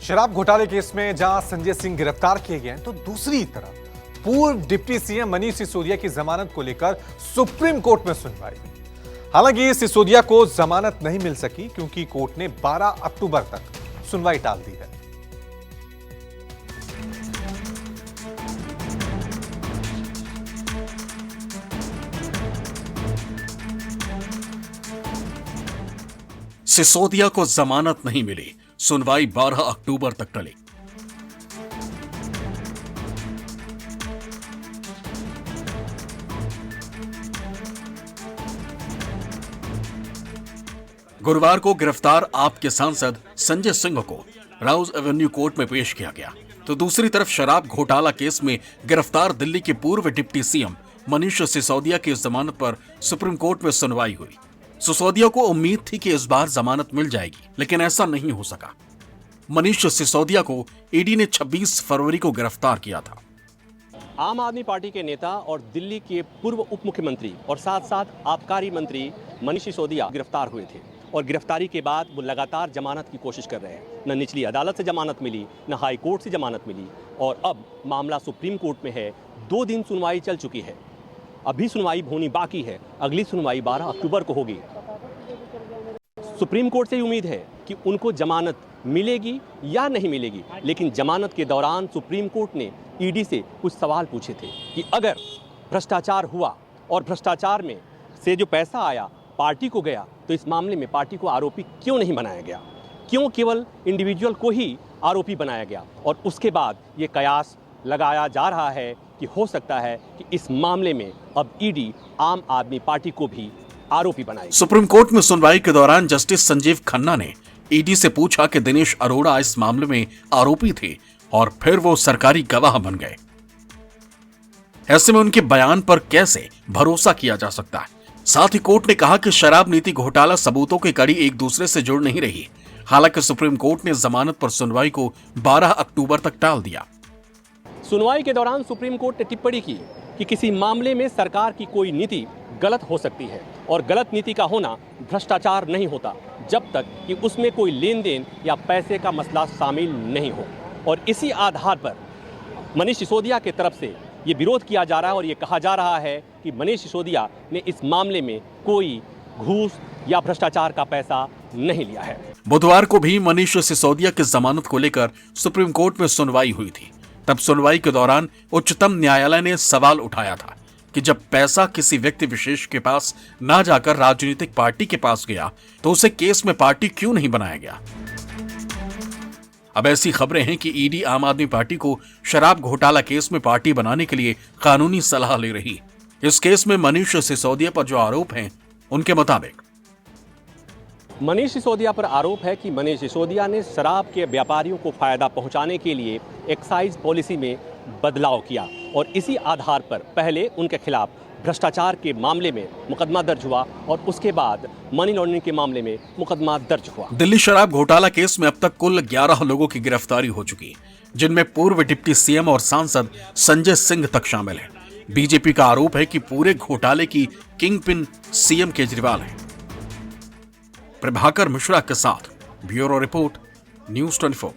शराब घोटाले केस में जहां संजय सिंह गिरफ्तार किए गए हैं, तो दूसरी तरफ पूर्व डिप्टी सीएम मनीष सिसोदिया की जमानत को लेकर सुप्रीम कोर्ट में सुनवाई हुई। हालांकि सिसोदिया को जमानत नहीं मिल सकी क्योंकि कोर्ट ने 12 अक्टूबर तक सुनवाई टाल दी है। सिसोदिया को जमानत नहीं मिली, सुनवाई 12 अक्टूबर तक टली। गुरुवार को गिरफ्तार आप के सांसद संजय सिंह को राउज एवेन्यू कोर्ट में पेश किया गया, तो दूसरी तरफ शराब घोटाला केस में गिरफ्तार दिल्ली के पूर्व डिप्टी सीएम मनीष सिसोदिया की जमानत पर सुप्रीम कोर्ट में सुनवाई हुई। सिसोदिया को उम्मीद थी कि इस बार जमानत मिल जाएगी, लेकिन ऐसा नहीं हो सका। मनीष सिसोदिया को ईडी ने 26 फरवरी को गिरफ्तार किया था। आम आदमी पार्टी के नेता और दिल्ली के पूर्व उप मुख्यमंत्री और साथ साथ आबकारी मंत्री मनीष सिसोदिया गिरफ्तार हुए थे और गिरफ्तारी के बाद वो लगातार जमानत की कोशिश कर रहे हैं। न निचली अदालत से जमानत मिली, न हाई कोर्ट से जमानत मिली और अब मामला सुप्रीम कोर्ट में है। 2 दिन सुनवाई चल चुकी है, अभी सुनवाई होनी बाकी है। अगली सुनवाई 12 अक्टूबर को होगी। सुप्रीम कोर्ट से उम्मीद है कि उनको जमानत मिलेगी या नहीं मिलेगी, लेकिन जमानत के दौरान सुप्रीम कोर्ट ने ईडी से कुछ सवाल पूछे थे कि अगर भ्रष्टाचार हुआ और भ्रष्टाचार में से जो पैसा आया पार्टी को गया, तो इस मामले में पार्टी को आरोपी क्यों नहीं बनाया गया, क्यों केवल इंडिविजुअल को ही आरोपी बनाया गया। और उसके बाद ये कयास लगाया जा रहा है कि हो सकता है कि इस मामले में अब ईडी आम आदमी पार्टी को भी आरोपी बनाएगी। सुप्रीम कोर्ट में सुनवाई के दौरान जस्टिस संजीव खन्ना ने ईडी से पूछा कि दिनेश अरोड़ा इस मामले में आरोपी थे और फिर वो सरकारी गवाह बन गए। ऐसे में उनके बयान पर कैसे भरोसा किया जा सकता है। साथ ही कोर्ट ने कहा कि शराब नीति घोटाला सबूतों की कड़ी एक दूसरे से जुड़ नहीं रही। हालांकि सुप्रीम कोर्ट ने जमानत पर सुनवाई को 12 अक्टूबर तक टाल दिया। सुनवाई के दौरान सुप्रीम कोर्ट ने टिप्पणी की कि किसी मामले में सरकार की कोई नीति गलत हो सकती है और गलत नीति का होना भ्रष्टाचार नहीं होता जब तक कि उसमें कोई लेन देन या पैसे का मसला शामिल नहीं हो। और इसी आधार पर मनीष सिसोदिया के तरफ से ये विरोध किया जा रहा है और ये कहा जा रहा है कि मनीष सिसोदिया ने इस मामले में कोई घूस या भ्रष्टाचार का पैसा नहीं लिया है। बुधवार को भी मनीष सिसोदिया की जमानत को लेकर सुप्रीम कोर्ट में सुनवाई हुई थी। तब सुनवाई के दौरान उच्चतम न्यायालय ने सवाल उठाया था कि जब पैसा किसी व्यक्ति विशेष के पास ना जाकर राजनीतिक पार्टी के पास गया, तो उसे केस में पार्टी क्यों नहीं बनाया गया। अब ऐसी खबरें हैं कि ईडी आम आदमी पार्टी को शराब घोटाला केस में पार्टी बनाने के लिए कानूनी सलाह ले रही। इस केस में मनीष सिसोदिया पर जो आरोप हैं, उनके मुताबिक मनीष सिसोदिया पर आरोप है कि मनीष सिसोदिया ने शराब के व्यापारियों को फायदा पहुंचाने के लिए एक्साइज पॉलिसी में बदलाव किया और इसी आधार पर पहले उनके खिलाफ भ्रष्टाचार के मामले में मुकदमा दर्ज हुआ और उसके बाद मनी लॉन्ड्रिंग के मामले में मुकदमा दर्ज हुआ। दिल्ली शराब घोटाला केस में अब तक कुल 11 लोगों की गिरफ्तारी हो चुकी, जिनमें पूर्व डिप्टी सीएम और सांसद संजय सिंह तक शामिल है। बीजेपी का आरोप है कि पूरे घोटाले की किंग पिन सीएम केजरीवाल है। प्रभाकर मिश्रा के साथ ब्यूरो रिपोर्ट, न्यूज़ 24।